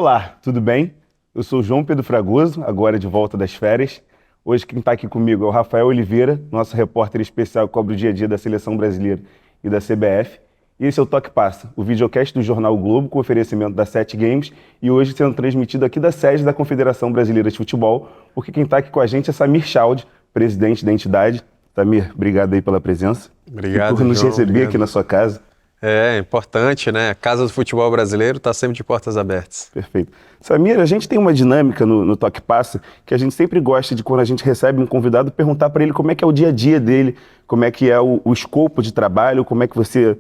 Olá, tudo bem? Eu sou o João Pedro Fragoso, agora de volta das férias. Hoje quem está aqui comigo é o Rafael Oliveira, nosso repórter especial que cobre o dia a dia da Seleção Brasileira e da CBF. E esse é o Toque Passa, o videocast do Jornal o Globo com oferecimento da 7 Games e hoje sendo transmitido aqui da sede da Confederação Brasileira de Futebol, porque quem está aqui com a gente é Samir Chaldi, presidente da entidade. Samir, obrigado aí pela presença. Obrigado, e por nos João, receber obrigado. aqui na sua casa. É importante, né? A Casa do Futebol Brasileiro está sempre de portas abertas. Perfeito. Samir, a gente tem uma dinâmica no Toque Passa que a gente sempre gosta de, quando a gente recebe um convidado, perguntar para ele como é que é o dia a dia dele, como é que é o escopo de trabalho, como é que você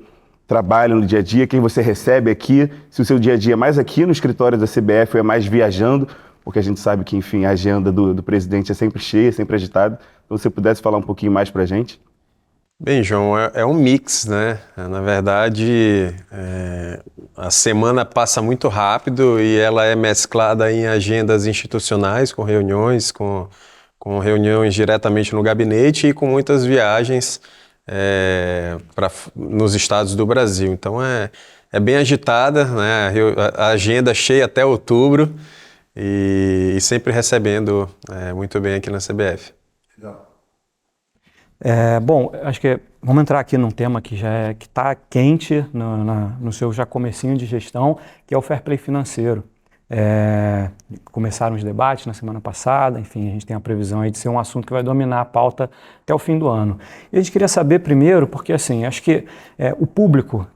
trabalha no dia a dia, quem você recebe aqui, se o seu dia a dia é mais aqui no escritório da CBF ou é mais viajando, porque a gente sabe que, enfim, a agenda do presidente é sempre cheia, sempre agitada. Então, se você pudesse falar um pouquinho mais para a gente. Bem, João, é um mix, né? Na verdade, a semana passa muito rápido e ela é mesclada em agendas institucionais, com reuniões diretamente no gabinete e com muitas viagens nos estados do Brasil. Então, é bem agitada, né? A agenda cheia até outubro e sempre recebendo muito bem aqui na CBF. Legal. Bom, acho que vamos entrar aqui num tema que está quente no seu já comecinho de gestão, que é o fair play financeiro. Começaram os debates na semana passada, enfim, a gente tem a previsão aí de ser um assunto que vai dominar a pauta até o fim do ano. E a gente queria saber primeiro, porque assim, acho que o público,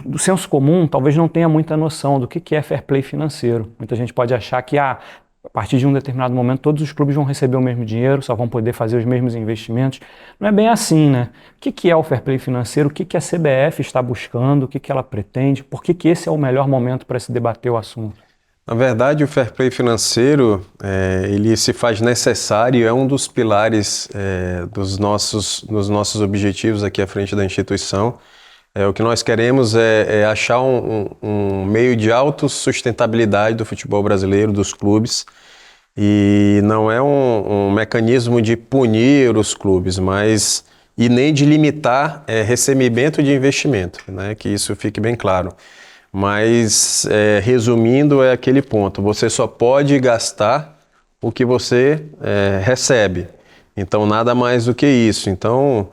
do senso comum, talvez não tenha muita noção do que é fair play financeiro. Muita gente pode achar que a partir de um determinado momento, todos os clubes vão receber o mesmo dinheiro, só vão poder fazer os mesmos investimentos. Não é bem assim, né? O que é o fair play financeiro? O que a CBF está buscando? O que ela pretende? Por que esse é o melhor momento para se debater o assunto? Na verdade, o fair play financeiro, ele se faz necessário, é um dos pilares dos nossos objetivos aqui à frente da instituição. O que nós queremos é achar um meio de autossustentabilidade do futebol brasileiro, dos clubes, e não é um mecanismo de punir os clubes, e nem de limitar recebimento de investimento, né? Que isso fique bem claro. Mas, resumindo, é aquele ponto: você só pode gastar o que você recebe, então nada mais do que isso. Então,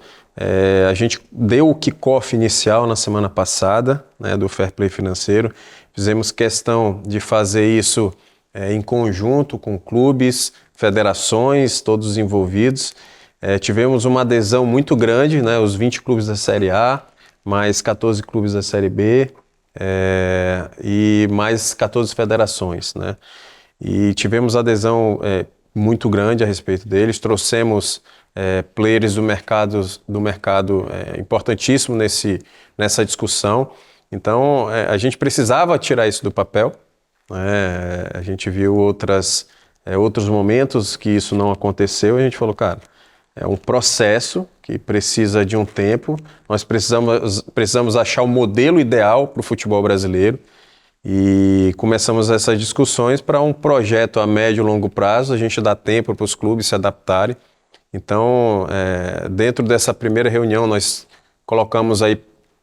a gente deu o kickoff inicial na semana passada, né, do Fair Play Financeiro. Fizemos questão de fazer isso em conjunto com clubes, federações, todos os envolvidos. Tivemos uma adesão muito grande, né, os 20 clubes da Série A, mais 14 clubes da Série B e mais 14 federações, né? E tivemos adesão muito grande a respeito deles. Trouxemos players do mercado importantíssimo nessa discussão. Então, a gente precisava tirar isso do papel, né? A gente viu outros momentos que isso não aconteceu e a gente falou, cara, é um processo que precisa de um tempo, nós precisamos achar o modelo ideal para o futebol brasileiro e começamos essas discussões para um projeto a médio e longo prazo. A gente dá tempo para os clubes se adaptarem. Então, dentro dessa primeira reunião, nós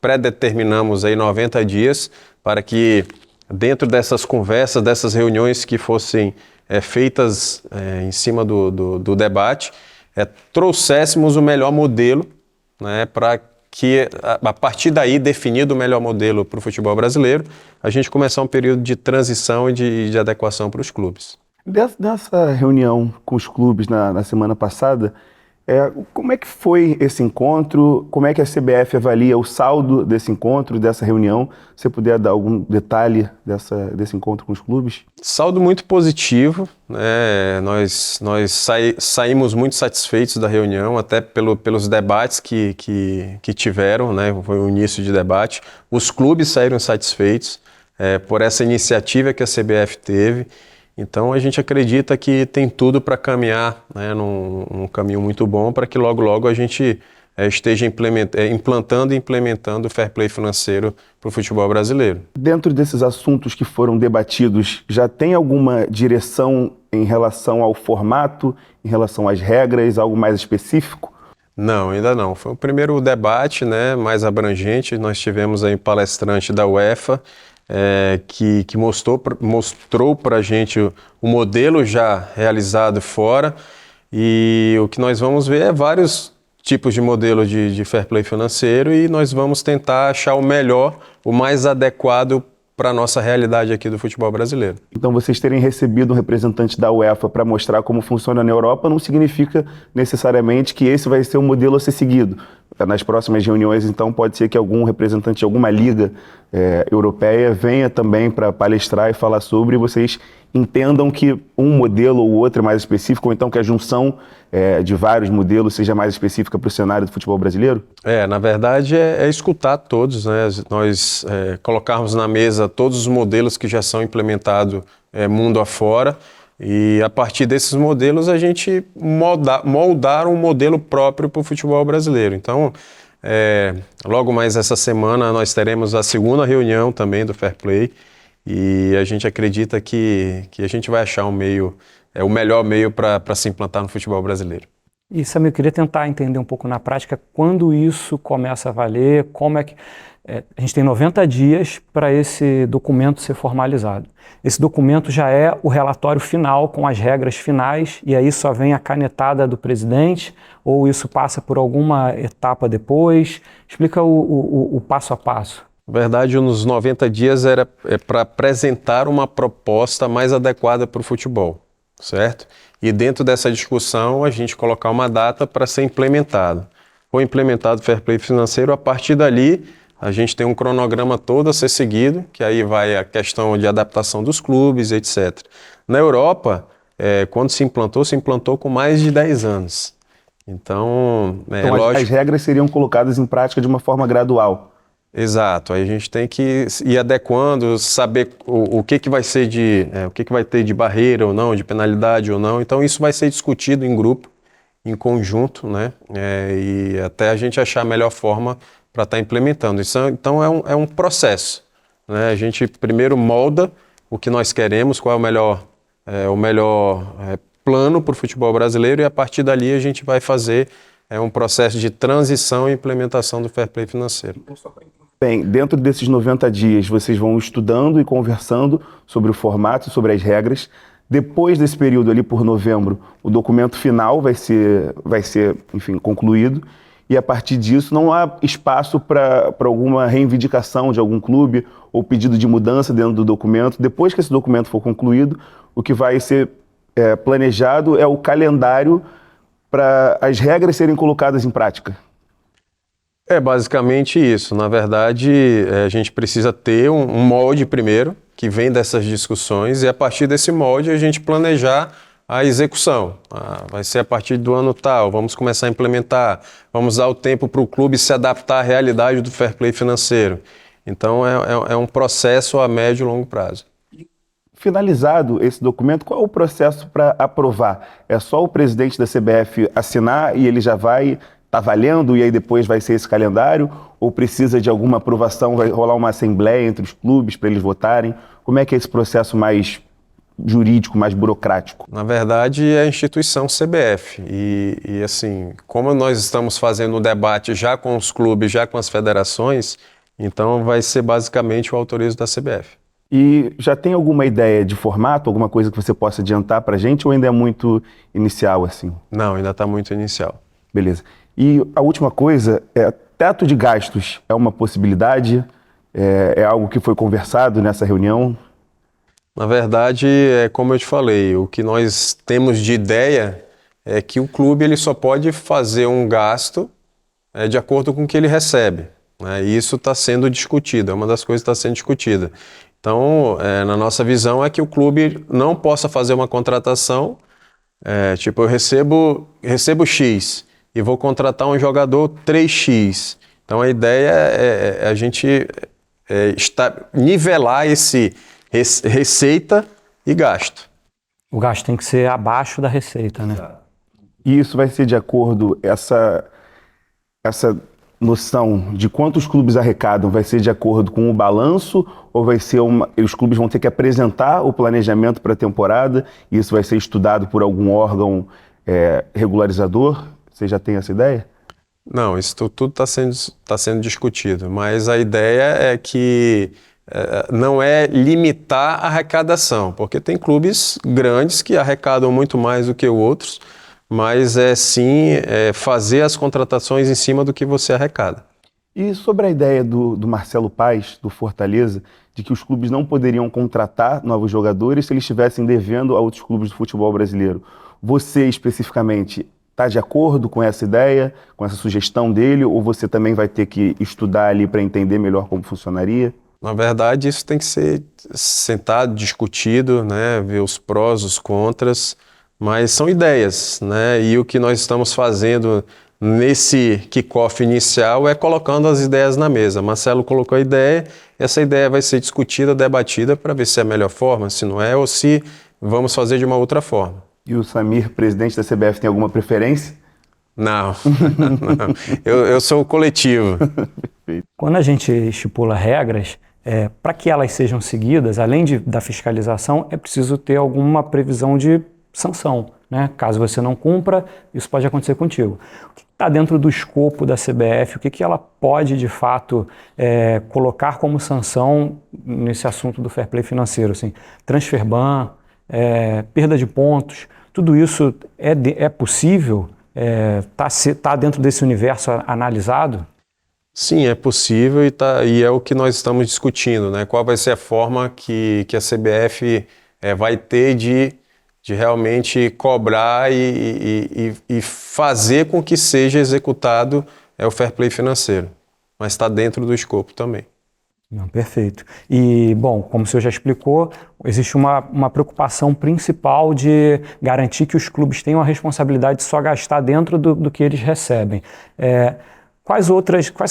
predeterminamos aí 90 dias para que, dentro dessas conversas, dessas reuniões que fossem feitas em cima do debate, trouxéssemos o melhor modelo, né, para que, a partir daí, definido o melhor modelo para o futebol brasileiro, a gente começar um período de transição e de adequação para os clubes. Dessa reunião com os clubes na semana passada, como é que foi esse encontro? Como é que a CBF avalia o saldo desse encontro, dessa reunião? Se você puder dar algum detalhe desse encontro com os clubes? Saldo muito positivo, né? Nós saímos muito satisfeitos da reunião, até pelos debates que tiveram, né? Foi o início de debate. Os clubes saíram satisfeitos por essa iniciativa que a CBF teve. Então, a gente acredita que tem tudo para caminhar, né, num caminho muito bom, para que logo a gente esteja implantando e implementando o fair play financeiro para o futebol brasileiro. Dentro desses assuntos que foram debatidos, já tem alguma direção em relação ao formato, em relação às regras, algo mais específico? Não, ainda não. Foi o primeiro debate, né, mais abrangente. Nós tivemos aí um palestrante da UEFA, que mostrou para a gente o modelo já realizado fora, e o que nós vamos ver é vários tipos de modelo de fair play financeiro, e nós vamos tentar achar o melhor, o mais adequado para a nossa realidade aqui do futebol brasileiro. Então, vocês terem recebido um representante da UEFA para mostrar como funciona na Europa não significa necessariamente que esse vai ser o modelo a ser seguido. Nas próximas reuniões, então, pode ser que algum representante de alguma liga europeia venha também para palestrar e falar sobre, e vocês entendam que um modelo ou outro é mais específico, ou então que a junção de vários modelos seja mais específica para o cenário do futebol brasileiro? Na verdade, é escutar todos, né? Nós colocarmos na mesa todos os modelos que já são implementados mundo afora, e a partir desses modelos a gente moldar um modelo próprio para o futebol brasileiro. Então, logo mais essa semana nós teremos a segunda reunião também do Fair Play, e a gente acredita que a gente vai achar o melhor meio para se implantar no futebol brasileiro. E, Samir, eu queria tentar entender um pouco na prática quando isso começa a valer, como é que... a gente tem 90 dias para esse documento ser formalizado. Esse documento já é o relatório final com as regras finais, e aí só vem a canetada do presidente, ou isso passa por alguma etapa depois? Explica o passo a passo. Na verdade, nos 90 dias era para apresentar uma proposta mais adequada para o futebol, certo? E dentro dessa discussão, a gente colocar uma data para ser implementado. Foi implementado o Fair Play financeiro, a partir dali, a gente tem um cronograma todo a ser seguido, que aí vai a questão de adaptação dos clubes, etc. Na Europa, quando se implantou com mais de 10 anos. Então, lógico... As regras seriam colocadas em prática de uma forma gradual. Exato, aí a gente tem que ir adequando, saber o que vai ser o que vai ter de barreira ou não, de penalidade ou não. Então isso vai ser discutido em grupo, em conjunto, né? E até a gente achar a melhor forma para estar implementando. Então é um processo, né? A gente primeiro molda o que nós queremos, qual é o melhor plano para o futebol brasileiro, e a partir dali a gente vai fazer um processo de transição e implementação do fair play financeiro. Bem, dentro desses 90 dias, vocês vão estudando e conversando sobre o formato, sobre as regras. Depois desse período ali, por novembro, o documento final vai ser, enfim, concluído. E a partir disso, não há espaço para alguma reivindicação de algum clube ou pedido de mudança dentro do documento. Depois que esse documento for concluído, o que vai ser planejado é o calendário para as regras serem colocadas em prática. É basicamente isso. Na verdade, a gente precisa ter um molde primeiro, que vem dessas discussões, e a partir desse molde a gente planejar a execução. Vai ser a partir do ano tal, vamos começar a implementar, vamos dar o tempo para o clube se adaptar à realidade do fair play financeiro. Então é um processo a médio e longo prazo. Finalizado esse documento, qual é o processo para aprovar? É só o presidente da CBF assinar e ele já vai... Está valendo e aí depois vai ser esse calendário? Ou precisa de alguma aprovação, vai rolar uma assembleia entre os clubes para eles votarem? Como é que é esse processo mais jurídico, mais burocrático? Na verdade, é a instituição CBF. E assim, como nós estamos fazendo o debate já com os clubes, já com as federações, então vai ser basicamente o autorizo da CBF. E já tem alguma ideia de formato, alguma coisa que você possa adiantar para a gente, ou ainda é muito inicial assim? Não, ainda está muito inicial. Beleza. E a última coisa, teto de gastos é uma possibilidade? É algo que foi conversado nessa reunião? Na verdade, como eu te falei, o que nós temos de ideia é que o clube ele só pode fazer um gasto de acordo com o que ele recebe, né? E isso está sendo discutido, é uma das coisas que está sendo discutida. Então, na nossa visão é que o clube não possa fazer uma contratação, tipo, eu recebo X, e vou contratar um jogador 3x. Então a ideia é a gente nivelar esse receita e gasto. O gasto tem que ser abaixo da receita, né? E isso vai ser de acordo, essa noção de quantos clubes arrecadam, vai ser de acordo com o balanço, ou vai ser os clubes vão ter que apresentar o planejamento para a temporada e isso vai ser estudado por algum órgão regularizador? Você já tem essa ideia? Não, isso tudo está sendo discutido, mas a ideia é que não é limitar a arrecadação, porque tem clubes grandes que arrecadam muito mais do que outros, mas sim fazer as contratações em cima do que você arrecada. E sobre a ideia do Marcelo Paes, do Fortaleza, de que os clubes não poderiam contratar novos jogadores se eles estivessem devendo a outros clubes do futebol brasileiro. Você, especificamente, está de acordo com essa ideia, com essa sugestão dele, ou você também vai ter que estudar ali para entender melhor como funcionaria? Na verdade, isso tem que ser sentado, discutido, né, ver os prós, os contras, mas são ideias, né, e o que nós estamos fazendo nesse kickoff inicial é colocando as ideias na mesa. Marcelo colocou a ideia, essa ideia vai ser discutida, debatida para ver se é a melhor forma, se não é, ou se vamos fazer de uma outra forma. E o Samir, presidente da CBF, tem alguma preferência? Não, não. Eu sou o coletivo. Quando a gente estipula regras, para que elas sejam seguidas, além da fiscalização, é preciso ter alguma previsão de sanção, né? Caso você não cumpra, isso pode acontecer contigo. O que está dentro do escopo da CBF? O que ela pode, de fato, colocar como sanção nesse assunto do fair play financeiro? Assim, transfer ban, perda de pontos, tudo isso é possível? Tá dentro desse universo analisado? Sim, é possível e é o que nós estamos discutindo, né? Qual vai ser a forma que a CBF vai ter de realmente cobrar e fazer com que seja executado o fair play financeiro. Mas está dentro do escopo também. Não, perfeito. E, bom, como o senhor já explicou, existe uma preocupação principal de garantir que os clubes tenham a responsabilidade de só gastar dentro do que eles recebem. Quais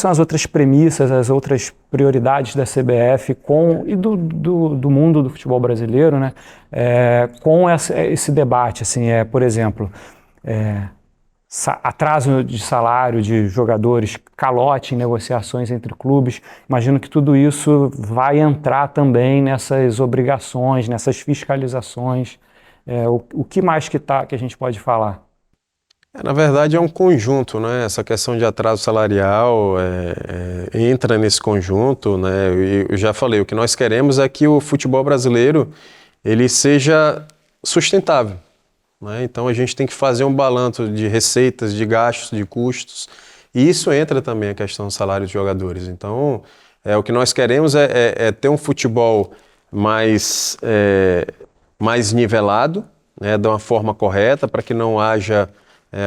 são as outras premissas, as outras prioridades da CBF e do mundo do futebol brasileiro, né, com esse debate? Assim, por exemplo, atraso de salário de jogadores, calote em negociações entre clubes. Imagino que tudo isso vai entrar também nessas obrigações, nessas fiscalizações. O que mais que a gente pode falar? Na verdade, é um conjunto, né? Essa questão de atraso salarial entra nesse conjunto, né? Eu já falei, o que nós queremos é que o futebol brasileiro ele seja sustentável, né? Então a gente tem que fazer um balanço de receitas, de gastos, de custos, e isso entra também a questão do salário dos jogadores. Então, o que nós queremos é ter um futebol mais nivelado, né? De uma forma correta, para que não haja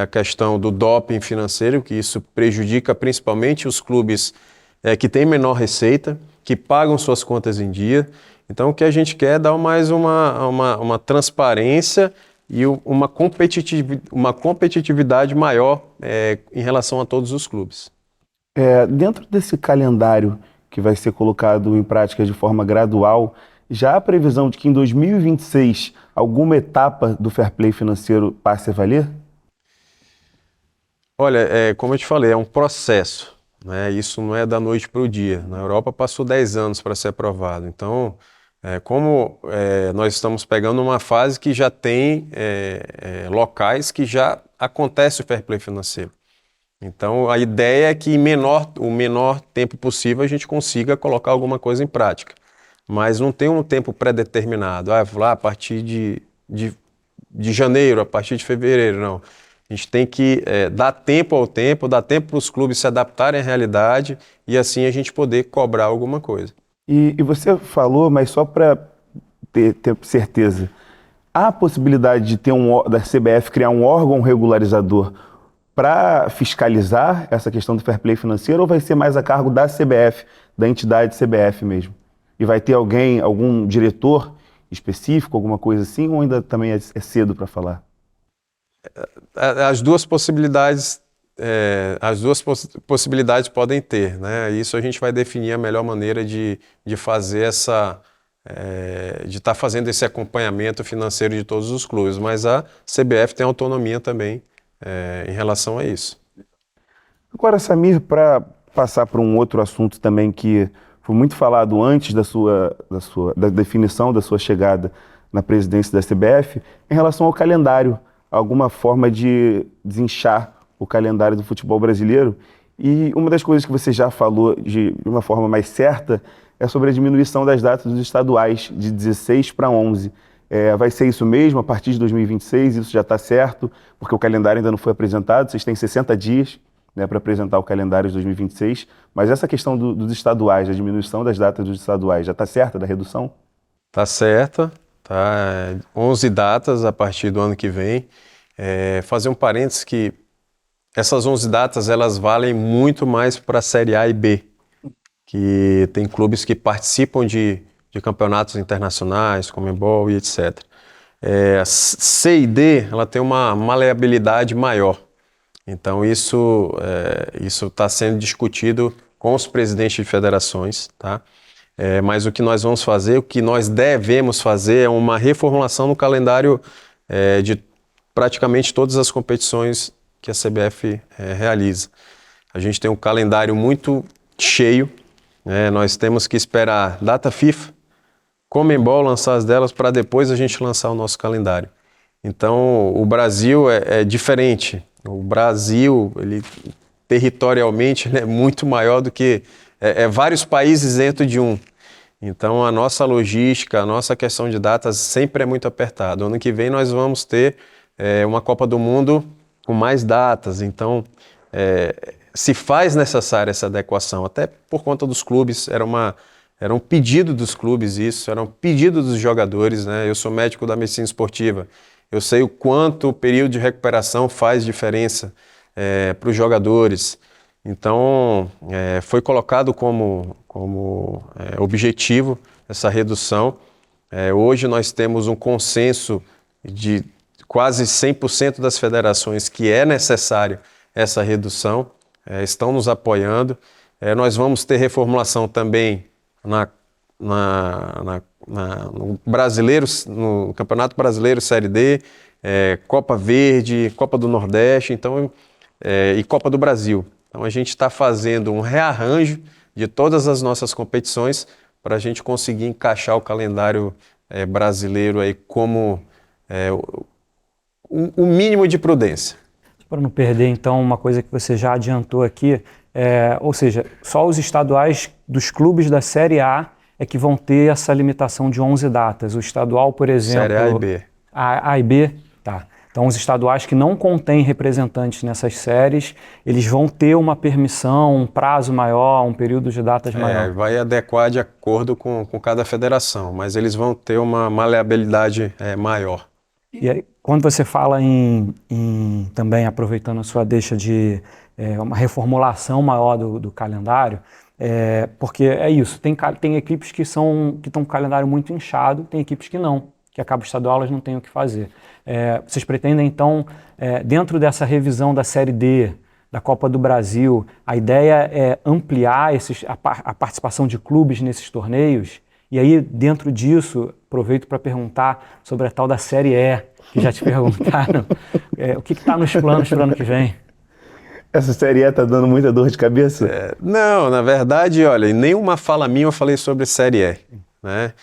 a questão do doping financeiro, que isso prejudica principalmente os clubes que têm menor receita, que pagam suas contas em dia. Então, o que a gente quer é dar mais uma transparência e uma competitividade maior em relação a todos os clubes. Dentro desse calendário que vai ser colocado em prática de forma gradual, já há previsão de que em 2026 alguma etapa do fair play financeiro passe a valer? Olha, como eu te falei, é um processo, né? Isso não é da noite para o dia. Na Europa passou 10 anos para ser aprovado. Então, nós estamos pegando uma fase que já tem locais que já acontece o fair play financeiro. Então, a ideia é que o menor tempo possível a gente consiga colocar alguma coisa em prática. Mas não tem um tempo pré-determinado. A partir de janeiro, a partir de fevereiro, não. A gente tem que dar tempo ao tempo, dar tempo para os clubes se adaptarem à realidade e assim a gente poder cobrar alguma coisa. E você falou, mas só para ter certeza, há a possibilidade de da CBF criar um órgão regularizador para fiscalizar essa questão do fair play financeiro, ou vai ser mais a cargo da CBF, da entidade CBF mesmo? E vai ter algum diretor específico, alguma coisa assim, ou ainda também é cedo para falar? As duas possibilidades podem ter, né? Isso a gente vai definir a melhor maneira de fazer de estar fazendo esse acompanhamento financeiro de todos os clubes, mas a CBF tem autonomia também em relação a isso. Agora, Samir, para passar para um outro assunto também que foi muito falado antes da definição da sua chegada na presidência da CBF, em relação ao calendário, alguma forma de desinchar o calendário do futebol brasileiro. E uma das coisas que você já falou de uma forma mais certa é sobre a diminuição das datas dos estaduais de 16 para 11. Vai ser isso mesmo a partir de 2026? Isso já está certo? Porque o calendário ainda não foi apresentado, vocês têm 60 dias, né, para apresentar o calendário de 2026, mas essa questão dos estaduais, a diminuição das datas dos estaduais, já está certa da redução? Tá certa, tá? 11 datas a partir do ano que vem. Fazer um parênteses que essas 11 datas, elas valem muito mais para a Série A e B, que tem clubes que participam de campeonatos internacionais, Conmebol e etc. C e D, ela tem uma maleabilidade maior. Então isso está sendo discutido com os presidentes de federações, tá? Mas o que nós vamos fazer, o que nós devemos fazer é uma reformulação no calendário de praticamente todas as competições que a CBF realiza. A gente tem um calendário muito cheio, né? Nós temos que esperar data FIFA, Conmebol lançar as delas para depois a gente lançar o nosso calendário. Então o Brasil é diferente. O Brasil, ele territorialmente, ele é muito maior do que vários países dentro de um. Então a nossa logística, a nossa questão de datas sempre é muito apertada. Ano que vem nós vamos ter uma Copa do Mundo com mais datas, então se faz necessária essa adequação, até por conta dos clubes, era um pedido dos clubes isso, era um pedido dos jogadores, né? Eu sou médico da medicina esportiva, eu sei o quanto o período de recuperação faz diferença para os jogadores. Então, foi colocado como objetivo essa redução. Hoje nós temos um consenso de quase 100% das federações que é necessário essa redução, estão nos apoiando. Nós vamos ter reformulação também no Campeonato Brasileiro Série D, Copa Verde, Copa do Nordeste, então, e Copa do Brasil. Então a gente está fazendo um rearranjo de todas as nossas competições para a gente conseguir encaixar o calendário brasileiro aí como o mínimo de prudência. Para não perder, então, uma coisa que você já adiantou aqui, ou seja, só os estaduais dos clubes da Série A é que vão ter essa limitação de 11 datas. O estadual, por exemplo... Série A e B. A e B, tá. Então, os estaduais que não contêm representantes nessas séries, eles vão ter uma permissão, um prazo maior, um período de datas maior. Vai adequar de acordo com cada federação, mas eles vão ter uma maleabilidade maior. E aí, quando você fala também, aproveitando a sua deixa de uma reformulação maior do calendário, porque é isso, tem equipes que estão com um calendário muito inchado, tem equipes que não, que acabam o estadual, elas não têm o que fazer. Vocês pretendem, então, dentro dessa revisão da Série D, da Copa do Brasil, a ideia é ampliar a participação de clubes nesses torneios? E aí, dentro disso, aproveito para perguntar sobre a tal da Série E, que já te perguntaram. O que está nos planos para o ano que vem? Essa Série E está dando muita dor de cabeça? Não, na verdade, olha, em nenhuma fala minha eu falei sobre Série E, né?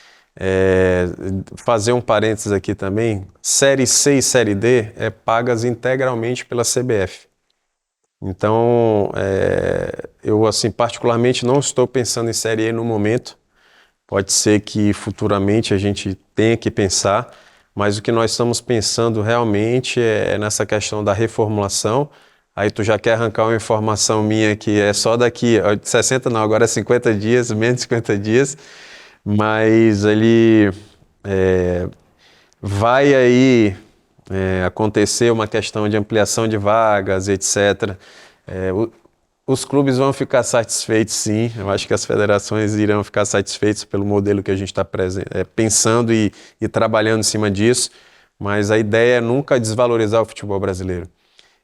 Fazer um parênteses aqui também, Série C e Série D pagas integralmente pela CBF. Então, eu assim, particularmente não estou pensando em Série E no momento. Pode ser que futuramente a gente tenha que pensar, mas o que nós estamos pensando realmente é nessa questão da reformulação. Aí tu já quer arrancar uma informação minha que é só daqui, 60 não, agora é 50 dias, menos de 50 dias, mas ele vai aí acontecer uma questão de ampliação de vagas, etc. Os clubes vão ficar satisfeitos, sim. Eu acho que as federações irão ficar satisfeitas pelo modelo que a gente está pensando e trabalhando em cima disso, mas a ideia é nunca desvalorizar o futebol brasileiro.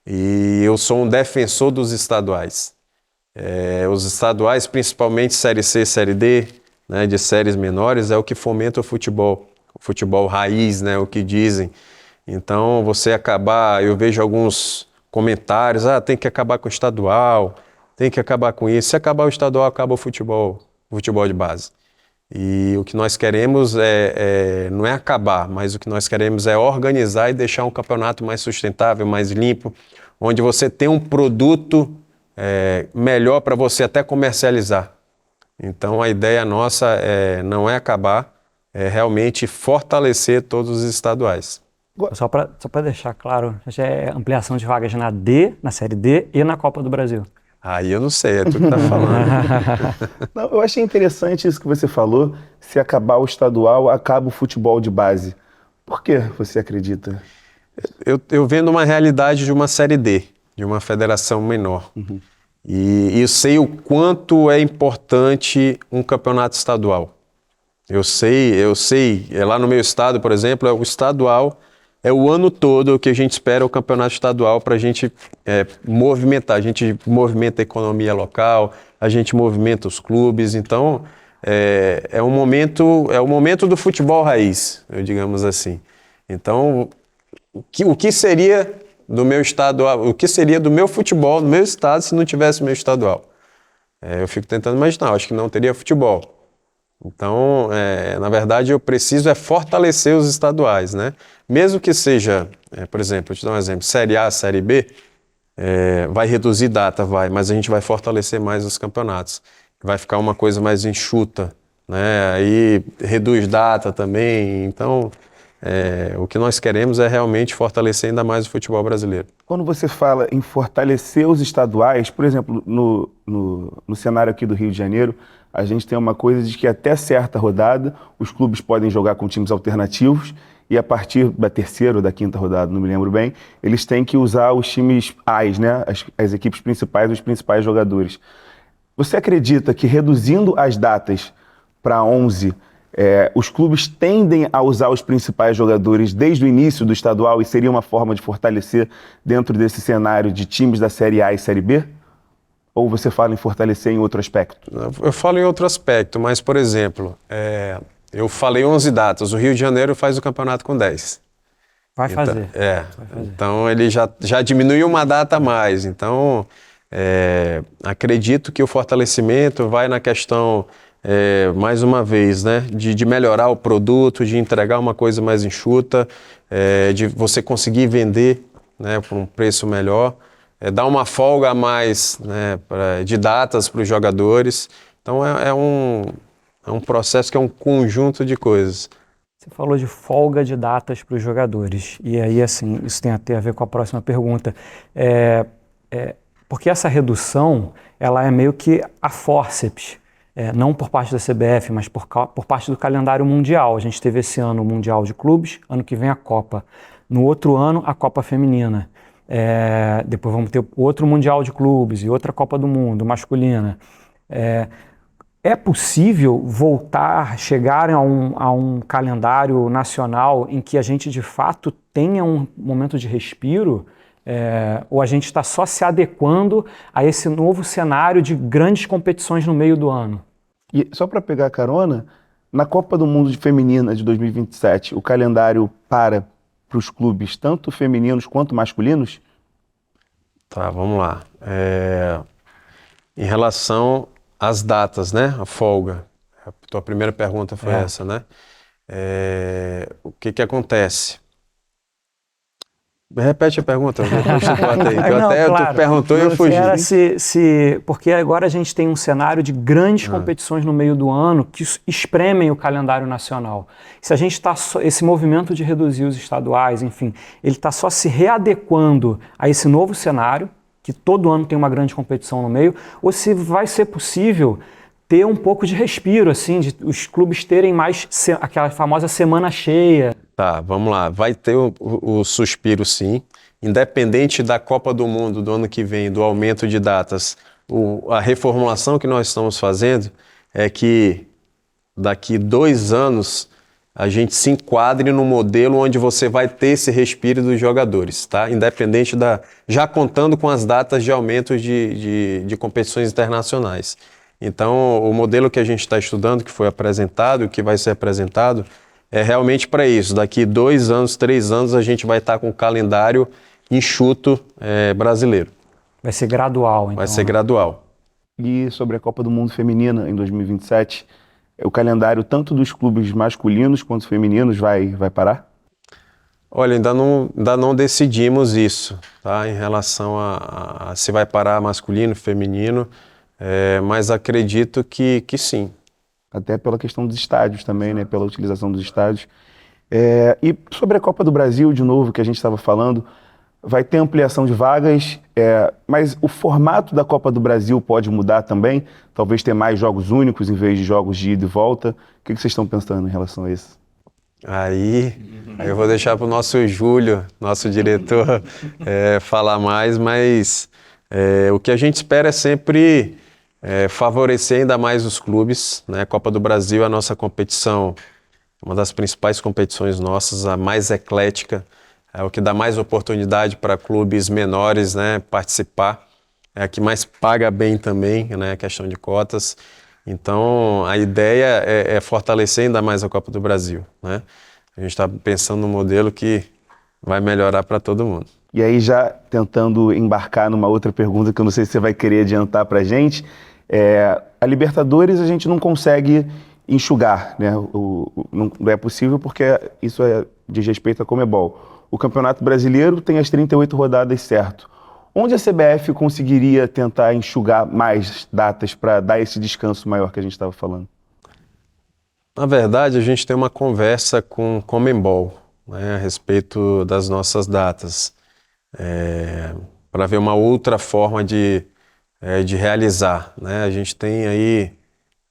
E eu sou um defensor dos estaduais. Os estaduais, principalmente Série C e Série D, né, de séries menores, é o que fomenta o futebol raiz, né, o que dizem. Então, eu vejo alguns comentários, tem que acabar com o estadual, tem que acabar com isso. Se acabar o estadual, acaba o futebol de base. E o que nós queremos não é acabar, mas o que nós queremos é organizar e deixar um campeonato mais sustentável, mais limpo, onde você tem um produto melhor para você até comercializar. Então a ideia nossa não é acabar, é realmente fortalecer todos os estaduais. Só para deixar claro, já é ampliação de vagas na Série D e na Copa do Brasil. Aí eu não sei, é tu que tá falando. Não, eu achei interessante isso que você falou. Se acabar o estadual, acaba o futebol de base. Por que você acredita? Eu vendo uma realidade de uma Série D, de uma federação menor. E eu sei o quanto é importante um campeonato estadual. Eu sei, lá no meu estado, por exemplo, o estadual é o ano todo que a gente espera o campeonato estadual para a gente movimentar. A gente movimenta a economia local, a gente movimenta os clubes. Então, é o momento do futebol raiz, digamos assim. Então, o que seria do meu estadual, o que seria do meu futebol no meu estado se não tivesse meu estadual? Eu fico tentando imaginar, acho que não teria futebol. Então, na verdade, eu preciso fortalecer os estaduais, né? Mesmo que seja, por exemplo, eu te dou um exemplo, Série A, Série B, vai reduzir data, mas a gente vai fortalecer mais os campeonatos. Vai ficar uma coisa mais enxuta, né? Aí reduz data também, então o que nós queremos é realmente fortalecer ainda mais o futebol brasileiro. Quando você fala em fortalecer os estaduais, por exemplo, no cenário aqui do Rio de Janeiro, a gente tem uma coisa de que até certa rodada os clubes podem jogar com times alternativos e a partir da terceira ou da quinta rodada, não me lembro bem, eles têm que usar os times A's, né? As equipes principais, os principais jogadores. Você acredita que reduzindo as datas para 11, os clubes tendem a usar os principais jogadores desde o início do estadual e seria uma forma de fortalecer dentro desse cenário de times da Série A e Série B? Ou você fala em fortalecer em outro aspecto? Eu falo em outro aspecto, mas, por exemplo, eu falei 11 datas, o Rio de Janeiro faz o campeonato com 10. Vai fazer. Então ele já diminuiu uma data a mais. Então, acredito que o fortalecimento vai na questão, mais uma vez, né, de melhorar o produto, de entregar uma coisa mais enxuta, de você conseguir vender, né, por um preço melhor, dar uma folga a mais, né, de datas para os jogadores. Então é um processo que é um conjunto de coisas. Você falou de folga de datas para os jogadores. E aí, assim, isso tem a ver com a próxima pergunta. Porque essa redução, ela é meio que a fórceps, não por parte da CBF, mas por parte do calendário mundial. A gente teve esse ano o Mundial de Clubes, ano que vem a Copa. No outro ano, a Copa Feminina. Depois vamos ter outro Mundial de Clubes e outra Copa do Mundo masculina. É possível chegar a um calendário nacional em que a gente de fato tenha um momento de respiro? Ou a gente está só se adequando a esse novo cenário de grandes competições no meio do ano? E só para pegar carona, na Copa do Mundo Feminina de 2027, o calendário para os clubes, tanto femininos quanto masculinos? Tá, vamos lá. Em relação às datas, né? A folga. A tua primeira pergunta foi essa, né? O que acontece? Repete a pergunta, eu vou continuar aí. Tu perguntou e eu fugi. Porque agora a gente tem um cenário de grandes competições no meio do ano que espremem o calendário nacional. Se a gente está esse movimento de reduzir os estaduais, enfim, ele está só se readequando a esse novo cenário, que todo ano tem uma grande competição no meio, ou se vai ser possível ter um pouco de respiro, assim, de os clubes terem mais aquela famosa semana cheia. Tá, vamos lá. Vai ter o suspiro, sim. Independente da Copa do Mundo do ano que vem, do aumento de datas, a reformulação que nós estamos fazendo é que daqui 2 anos a gente se enquadre no modelo onde você vai ter esse respiro dos jogadores, tá? Independente já contando com as datas de aumento de competições internacionais. Então, o modelo que a gente está estudando, que foi apresentado, que vai ser apresentado, é realmente para isso. Daqui 2 anos, 3 anos, a gente vai estar com o calendário enxuto brasileiro. Vai ser gradual, então. Vai ser gradual. E sobre a Copa do Mundo Feminina em 2027, o calendário tanto dos clubes masculinos quanto femininos vai parar? Olha, ainda não decidimos isso, tá? Em relação a se vai parar masculino, feminino. mas acredito que sim. Até pela questão dos estádios também, né? Pela utilização dos estádios. E sobre a Copa do Brasil, de novo, que a gente estava falando, vai ter ampliação de vagas, mas o formato da Copa do Brasil pode mudar também? Talvez ter mais jogos únicos em vez de jogos de ida e volta? O que vocês estão pensando em relação a isso? Aí eu vou deixar para o nosso Júlio, nosso diretor, falar mais, mas o que a gente espera é sempre favorecer ainda mais os clubes, né? A Copa do Brasil é a nossa competição, uma das principais competições nossas, a mais eclética, é o que dá mais oportunidade para clubes menores, né, participar, é a que mais paga bem também, né, a questão de cotas. Então, a ideia é fortalecer ainda mais a Copa do Brasil, né? A gente está pensando num modelo que vai melhorar para todo mundo. E aí, já tentando embarcar numa outra pergunta que eu não sei se você vai querer adiantar para a gente, a Libertadores a gente não consegue enxugar, né? Não é possível porque isso diz respeito à Conmebol. O Campeonato Brasileiro tem as 38 rodadas, certo? Onde a CBF conseguiria tentar enxugar mais datas para dar esse descanso maior que a gente estava falando? Na verdade, a gente tem uma conversa com o Conmebol, né, a respeito das nossas datas, para ver uma outra forma de realizar, né? A gente tem aí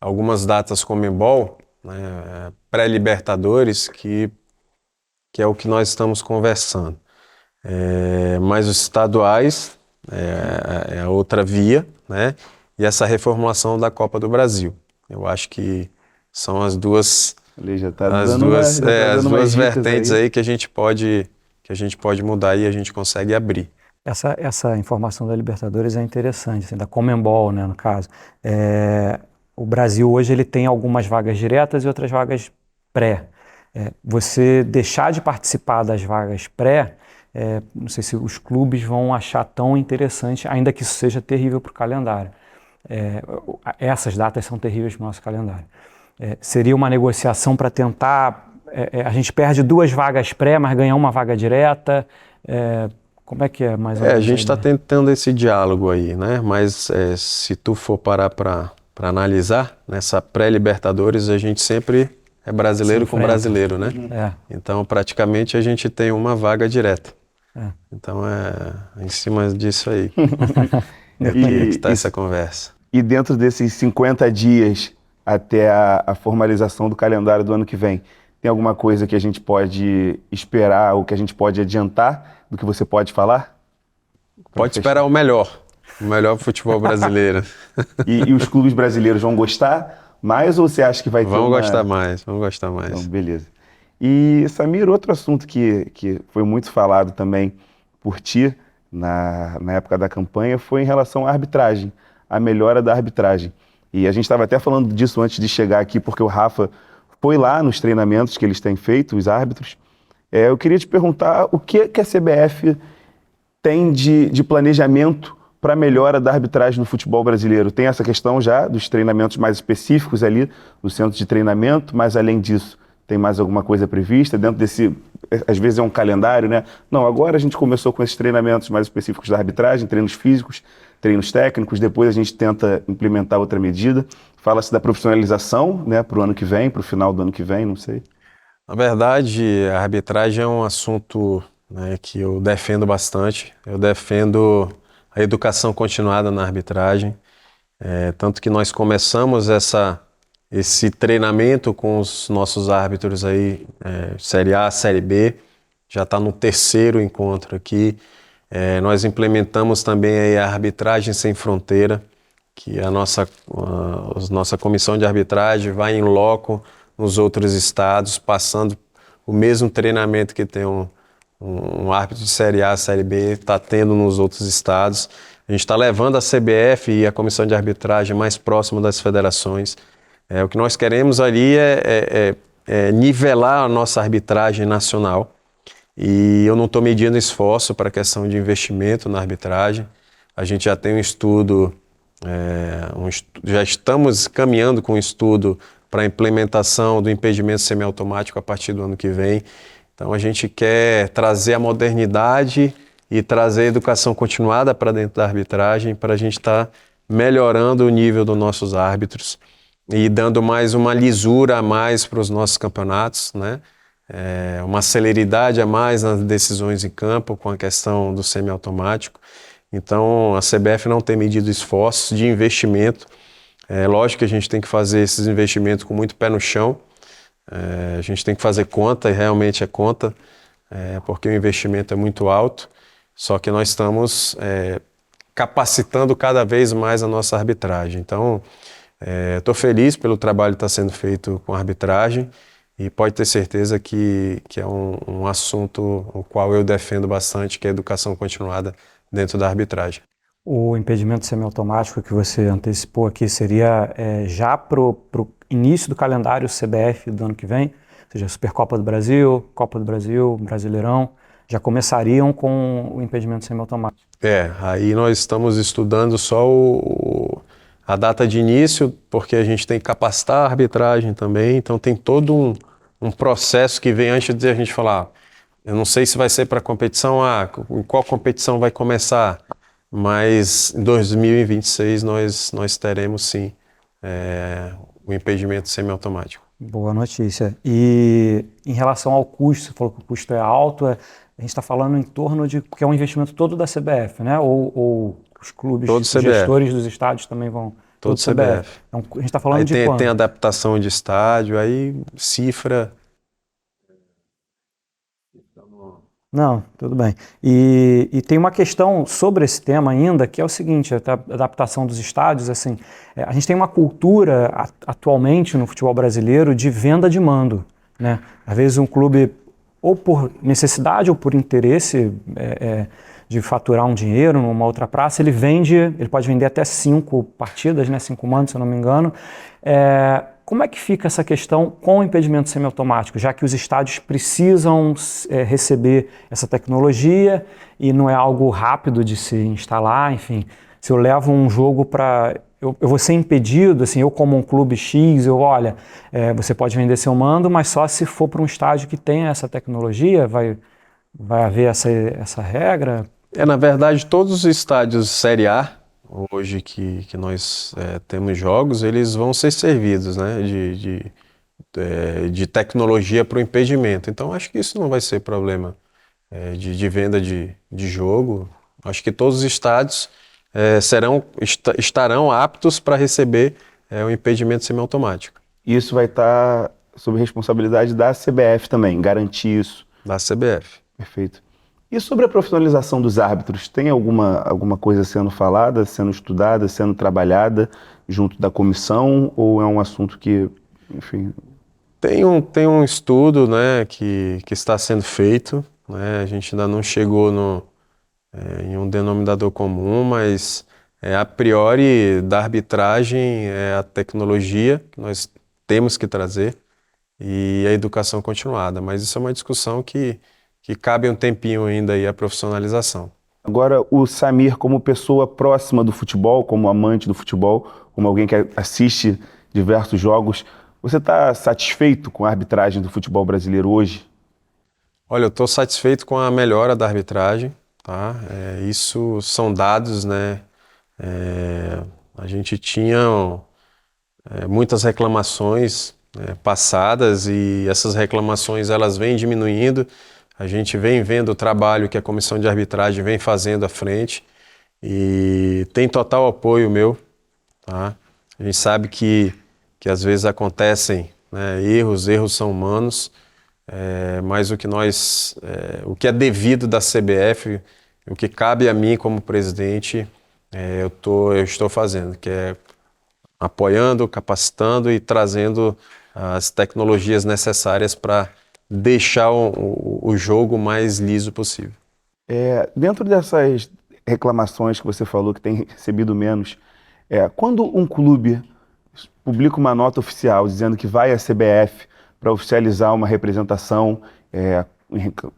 algumas datas Conmebol, né, pré-Libertadores, que é o que nós estamos conversando. Mas os estaduais é a outra via, né? E essa reformulação da Copa do Brasil. Eu acho que são as duas vertentes aí que a gente pode mudar e a gente consegue abrir. Essa informação da Libertadores é interessante, assim, da Conmebol, né, no caso. O Brasil hoje ele tem algumas vagas diretas e outras vagas pré. Você deixar de participar das vagas pré, não sei se os clubes vão achar tão interessante, ainda que isso seja terrível para o calendário. Essas datas são terríveis para o nosso calendário. Seria uma negociação para tentar... a gente perde 2 vagas pré, mas ganha uma vaga direta. Como é que é mais ou menos? A gente está tentando esse diálogo aí, né? Mas se tu for parar para analisar, nessa pré-Libertadores a gente sempre é brasileiro com brasileiro, né? Então praticamente a gente tem uma vaga direta. Então é em cima disso aí que está essa conversa. E dentro desses 50 dias até a formalização do calendário do ano que vem, tem alguma coisa que a gente pode esperar ou que a gente pode adiantar do que você pode falar? Pode esperar o melhor futebol brasileiro. E os clubes brasileiros vão gostar mais ou você acha que vai ter Vamos gostar mais. Então, beleza. E, Samir, outro assunto que foi muito falado também por ti na época da campanha foi em relação à arbitragem, a melhora da arbitragem. E a gente estava até falando disso antes de chegar aqui, porque o Rafa foi lá nos treinamentos que eles têm feito, os árbitros. Eu queria te perguntar o que a CBF tem de planejamento para a melhora da arbitragem no futebol brasileiro. Tem essa questão já dos treinamentos mais específicos ali no centro de treinamento, mas além disso, tem mais alguma coisa prevista dentro desse... Às vezes é um calendário, né? Não, agora a gente começou com esses treinamentos mais específicos da arbitragem, treinos físicos, treinos técnicos, depois a gente tenta implementar outra medida. Fala-se da profissionalização, né, para o ano que vem, para o final do ano que vem, não sei. Na verdade, a arbitragem é um assunto, né, que eu defendo bastante. Eu defendo a educação continuada na arbitragem, tanto que nós começamos esse treinamento com os nossos árbitros aí, Série A, Série B, já está no 3º encontro aqui. Nós implementamos também aí a arbitragem sem fronteira, que a nossa comissão de arbitragem vai em loco nos outros estados, passando o mesmo treinamento que tem um árbitro de Série A, Série B, está tendo nos outros estados. A gente está levando a CBF e a comissão de arbitragem mais próximo das federações. O que nós queremos ali é nivelar a nossa arbitragem nacional. E eu não estou medindo esforço para a questão de investimento na arbitragem. A gente já tem um estudo, já estamos caminhando com um estudo para a implementação do impedimento semiautomático a partir do ano que vem. Então a gente quer trazer a modernidade e trazer a educação continuada para dentro da arbitragem para a gente estar melhorando o nível dos nossos árbitros e dando mais uma lisura a mais para os nossos campeonatos, né? Uma celeridade a mais nas decisões em campo com a questão do semiautomático. Então, a CBF não tem medido esforços de investimento. Lógico que a gente tem que fazer esses investimentos com muito pé no chão. A gente tem que fazer conta, e realmente é conta, porque o investimento é muito alto. Só que nós estamos capacitando cada vez mais a nossa arbitragem. Então, estou feliz pelo trabalho que está sendo feito com a arbitragem e pode ter certeza que é um assunto o qual eu defendo bastante, que é a educação continuada dentro da arbitragem. O impedimento semiautomático que você antecipou aqui seria já para o início do calendário CBF do ano que vem? Ou seja, Supercopa do Brasil, Copa do Brasil, Brasileirão, já começariam com o impedimento semiautomático? Aí nós estamos estudando só a data de início, porque a gente tem que capacitar a arbitragem também, então tem todo um processo que vem antes de a gente falar, eu não sei se vai ser para competição A, em qual competição vai começar, mas em 2026 nós teremos sim o impedimento semiautomático. Boa notícia. E em relação ao custo, você falou que o custo é alto, a gente está falando em torno de que é um investimento todo da CBF, né? Ou os clubes, os gestores dos estádios também vão... Todo CBF. Então, a gente está falando aí de quanto? Tem adaptação de estádio, aí cifra... Não, tudo bem. E tem uma questão sobre esse tema ainda, que é o seguinte, a adaptação dos estádios, assim, a gente tem uma cultura atualmente no futebol brasileiro de venda de mando, né? Às vezes um clube, ou por necessidade ou por interesse de faturar um dinheiro numa outra praça, ele pode vender até 5 partidas, né? 5 mandos, se eu não me engano. Como é que fica essa questão com o impedimento semiautomático, já que os estádios precisam receber essa tecnologia e não é algo rápido de se instalar, enfim, se eu levo um jogo para... Eu vou ser impedido, assim, eu como um clube X, você pode vender seu mando, mas só se for para um estádio que tenha essa tecnologia, vai haver essa regra? Na verdade, todos os estádios Série A, hoje que nós temos jogos, eles vão ser servidos, né, de tecnologia para o impedimento. Então, acho que isso não vai ser problema de venda de jogo. Acho que todos os estádios estarão aptos para receber o impedimento semiautomático. Isso vai estar sob responsabilidade da CBF também, garantir isso. Da CBF. Perfeito. E sobre a profissionalização dos árbitros, tem alguma coisa sendo falada, sendo estudada, sendo trabalhada junto da comissão, ou é um assunto que, enfim... Tem um estudo, né, que está sendo feito, né, a gente ainda não chegou em um denominador comum, mas a priori da arbitragem é a tecnologia que nós temos que trazer e a educação continuada, mas isso é uma discussão que cabe um tempinho ainda aí a profissionalização. Agora, o Samir, como pessoa próxima do futebol, como amante do futebol, como alguém que assiste diversos jogos, você está satisfeito com a arbitragem do futebol brasileiro hoje? Olha, eu estou satisfeito com a melhora da arbitragem, tá? Isso são dados, né? A gente tinha muitas reclamações passadas e essas reclamações elas vêm diminuindo. A gente vem vendo o trabalho que a comissão de arbitragem vem fazendo à frente e tem total apoio meu, tá? A gente sabe que às vezes acontecem, né, erros são humanos, mas o que é devido da CBF, o que cabe a mim como presidente, eu estou fazendo, que é apoiando, capacitando e trazendo as tecnologias necessárias para deixar o jogo mais liso possível. Dentro dessas reclamações que você falou que tem recebido menos, quando um clube publica uma nota oficial dizendo que vai à CBF para oficializar uma representação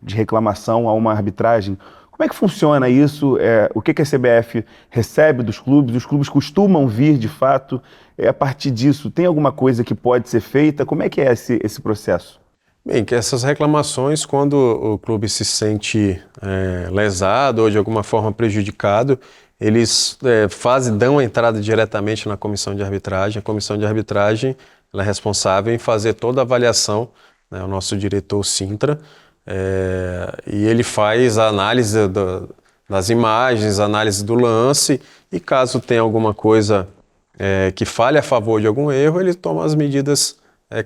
de reclamação a uma arbitragem, como é que funciona isso? O que a CBF recebe dos clubes? Os clubes costumam vir, de fato? A partir disso, tem alguma coisa que pode ser feita? Como é que é esse processo? Bem, que essas reclamações, quando o clube se sente lesado ou de alguma forma prejudicado, eles dão a entrada diretamente na comissão de arbitragem. A comissão de arbitragem ela é responsável em fazer toda a avaliação, né, o nosso diretor Sintra, e ele faz a análise das imagens, a análise do lance, e caso tenha alguma coisa que fale a favor de algum erro, ele toma as medidas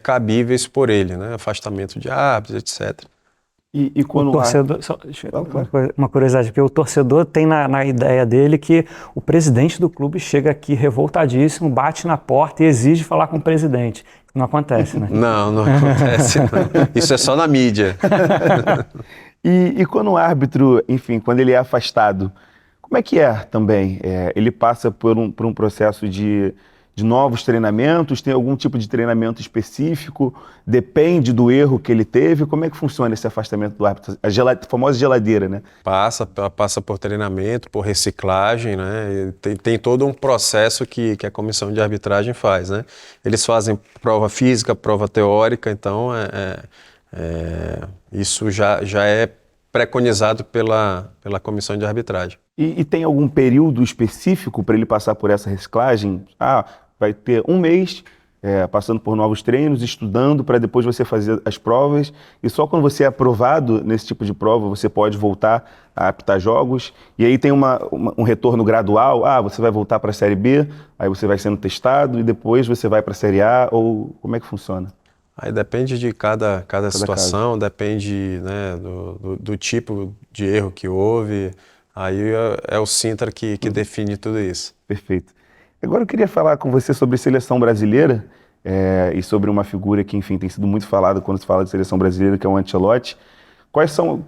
cabíveis por ele, né, afastamento de árbitros, etc. E quando o torcedor, uma curiosidade, porque o torcedor tem na ideia dele que o presidente do clube chega aqui revoltadíssimo, bate na porta e exige falar com o presidente. Não acontece, né? Não acontece. Não. Isso é só na mídia. E quando o árbitro, enfim, quando ele é afastado, como é que é também? Ele passa por um processo de novos treinamentos? Tem algum tipo de treinamento específico? Depende do erro que ele teve? Como é que funciona esse afastamento do árbitro? A famosa geladeira, né? Passa por treinamento, por reciclagem, né? Tem todo um processo que a comissão de arbitragem faz, né? Eles fazem prova física, prova teórica, então isso já é preconizado pela comissão de arbitragem. E tem algum período específico para ele passar por essa reciclagem? Vai ter um mês passando por novos treinos, estudando para depois você fazer as provas, e só quando você é aprovado nesse tipo de prova você pode voltar a apitar jogos, e aí tem um retorno gradual. Você vai voltar para a Série B, aí você vai sendo testado e depois você vai para a Série A, ou como é que funciona? Aí depende de cada situação, depende, né, do tipo de erro que houve, aí é o Sintra que define tudo isso. Perfeito. Agora eu queria falar com você sobre seleção brasileira e sobre uma figura que, enfim, tem sido muito falada quando se fala de seleção brasileira, que é o Ancelotti.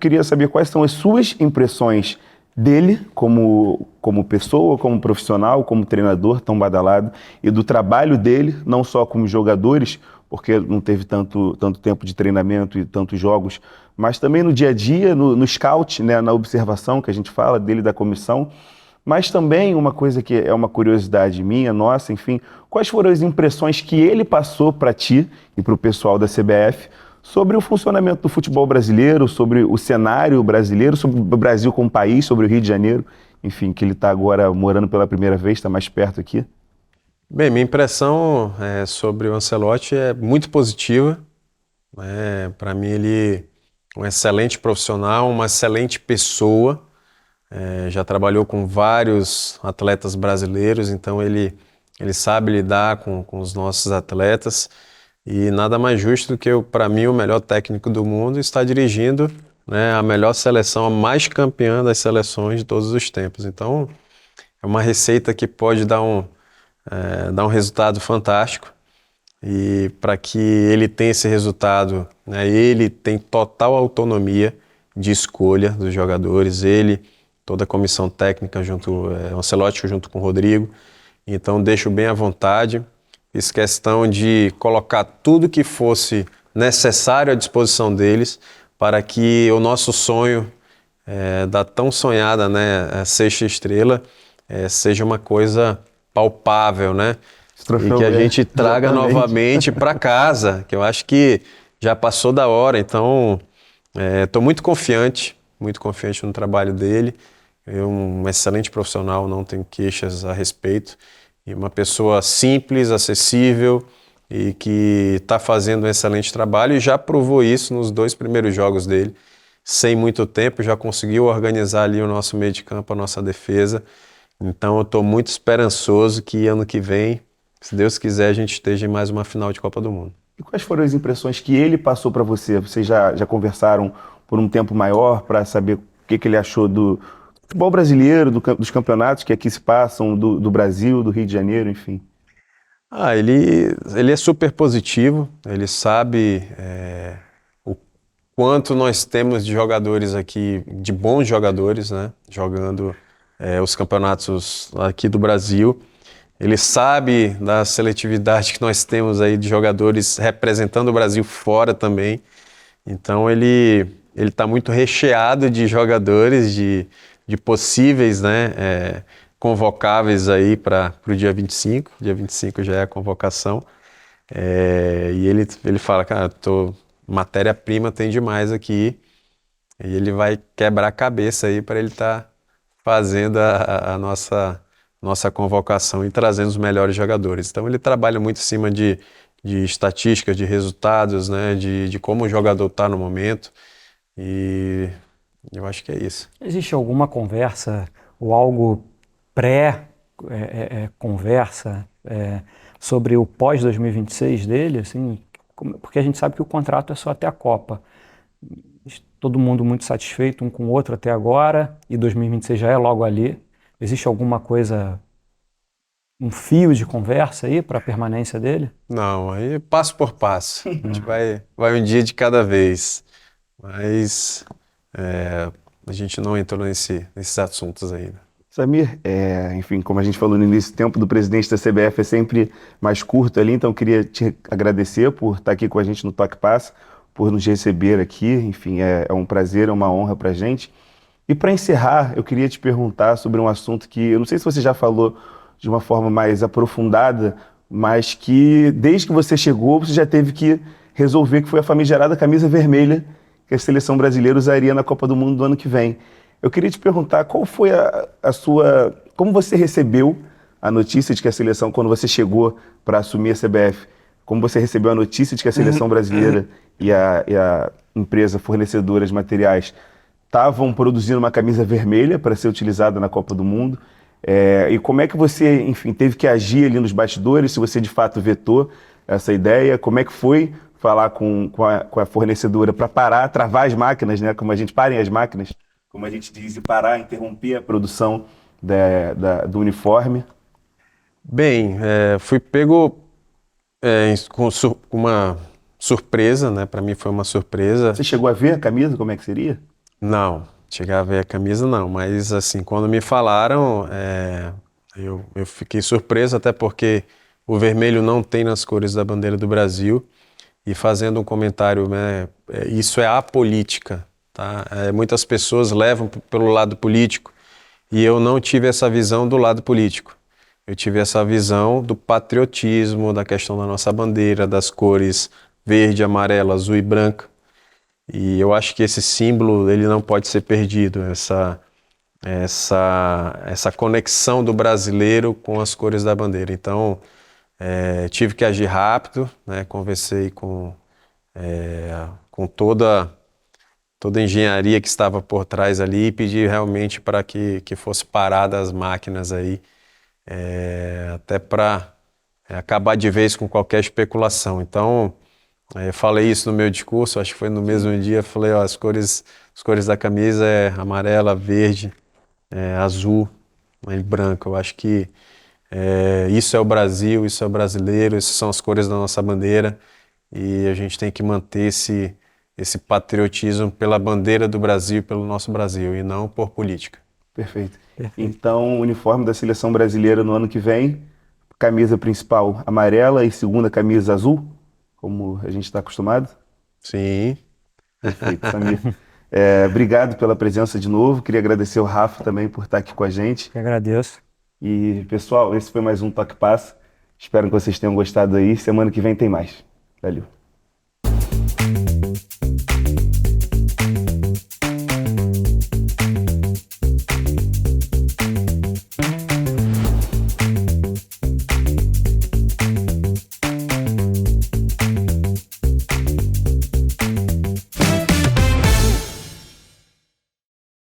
Queria saber quais são as suas impressões dele como pessoa, como profissional, como treinador tão badalado, e do trabalho dele, não só como jogadores, porque não teve tanto tempo de treinamento e tantos jogos, mas também no dia a dia, no scout, né, na observação que a gente fala dele, da comissão. Mas também uma coisa que é uma curiosidade minha, nossa, enfim, quais foram as impressões que ele passou para ti e para o pessoal da CBF sobre o funcionamento do futebol brasileiro, sobre o cenário brasileiro, sobre o Brasil como país, sobre o Rio de Janeiro, enfim, que ele está agora morando pela primeira vez, está mais perto aqui? Bem, minha impressão sobre o Ancelotti é muito positiva. Para mim, ele é um excelente profissional, uma excelente pessoa. Já trabalhou com vários atletas brasileiros, então ele sabe lidar com os nossos atletas, e nada mais justo do que, para mim, o melhor técnico do mundo está dirigindo, né, a melhor seleção, a mais campeã das seleções de todos os tempos. Então, é uma receita que pode dar um resultado fantástico, e para que ele tenha esse resultado, né, ele tem total autonomia de escolha dos jogadores, toda a comissão técnica, o Ancelotti junto com o Rodrigo, então deixo bem à vontade, fiz questão de colocar tudo que fosse necessário à disposição deles para que o nosso sonho da tão sonhada, né, sexta estrela seja uma coisa palpável, né? E que a gente traga novamente para casa, que eu acho que já passou da hora, então estou muito confiante no trabalho dele. É um excelente profissional, não tenho queixas a respeito, e uma pessoa simples, acessível e que está fazendo um excelente trabalho, e já provou isso nos 2 primeiros jogos dele, sem muito tempo, já conseguiu organizar ali o nosso meio de campo, a nossa defesa. Então eu estou muito esperançoso que ano que vem, se Deus quiser, a gente esteja em mais uma final de Copa do Mundo. E quais foram as impressões que ele passou para você? Vocês já conversaram por um tempo maior para saber o que ele achou do futebol brasileiro, dos campeonatos que aqui se passam, do Brasil, do Rio de Janeiro, enfim? Ele é super positivo, ele sabe o quanto nós temos de jogadores aqui, de bons jogadores, né, jogando os campeonatos aqui do Brasil. Ele sabe da seletividade que nós temos aí de jogadores representando o Brasil fora também. Então ele está muito recheado de jogadores, de possíveis, né, convocáveis aí para o dia 25. Dia 25 já é a convocação. E ele fala, cara, matéria-prima tem demais aqui. E ele vai quebrar a cabeça aí para ele estar fazendo a nossa convocação e trazendo os melhores jogadores. Então ele trabalha muito em cima de estatísticas, de resultados, né, de como o jogador está no momento, e eu acho que é isso. Existe alguma conversa ou algo pré-conversa sobre o pós-2026 dele, assim, porque a gente sabe que o contrato é só até a Copa. Todo mundo muito satisfeito um com o outro até agora, e 2026 já é logo ali. Existe alguma coisa, um fio de conversa aí para a permanência dele? Não, aí passo por passo. A gente vai um dia de cada vez. Mas a gente não entrou nesses assuntos ainda. Samir, enfim, como a gente falou no início, o tempo do presidente da CBF é sempre mais curto ali, então eu queria te agradecer por estar aqui com a gente no Toque Passa, por nos receber aqui, enfim, é um prazer, é uma honra para a gente. E para encerrar, eu queria te perguntar sobre um assunto que eu não sei se você já falou de uma forma mais aprofundada, mas que desde que você chegou, você já teve que resolver, que foi a famigerada camisa vermelha que a seleção brasileira usaria na Copa do Mundo do ano que vem. Eu queria te perguntar qual foi a sua... Como você recebeu a notícia de que a seleção, quando você chegou para assumir a CBF, como você recebeu a notícia de que a seleção brasileira e a empresa fornecedora de materiais estavam produzindo uma camisa vermelha para ser utilizada na Copa do Mundo. E como é que você, enfim, teve que agir ali nos bastidores, se você de fato vetou essa ideia, como é que foi falar com a fornecedora para parar, travar as máquinas, né, como a gente parem as máquinas, como a gente diz, e parar, interromper a produção do uniforme? Bem, fui pego com uma surpresa, né? Para mim foi uma surpresa. Você chegou a ver a camisa, como é que seria? Não, chegar a ver a camisa não, mas assim, quando me falaram, eu fiquei surpreso, até porque o vermelho não tem nas cores da bandeira do Brasil, e fazendo um comentário, né, isso é apolítica, tá? Muitas pessoas levam pelo lado político, e eu não tive essa visão do lado político. Eu tive essa visão do patriotismo, da questão da nossa bandeira, das cores verde, amarela, azul e branca. E eu acho que esse símbolo ele não pode ser perdido, essa conexão do brasileiro com as cores da bandeira. Então, tive que agir rápido, né? Conversei com toda a engenharia que estava por trás ali e pedi realmente para que fosse parada as máquinas aí, até para acabar de vez com qualquer especulação. Então, eu falei isso no meu discurso, acho que foi no mesmo dia, falei, ó, as cores da camisa é amarela, verde, azul e branco. Eu acho que isso é o Brasil, isso é o brasileiro, essas são as cores da nossa bandeira, e a gente tem que manter esse patriotismo pela bandeira do Brasil, pelo nosso Brasil, e não por política. Perfeito. Então, o uniforme da seleção brasileira no ano que vem, camisa principal amarela e segunda camisa azul, como a gente está acostumado? Sim. Perfeito, Samir. Obrigado pela presença de novo. Queria agradecer ao Rafa também por estar aqui com a gente. Eu agradeço. E, pessoal, esse foi mais um Toque Passa. Espero que vocês tenham gostado aí. Semana que vem tem mais. Valeu.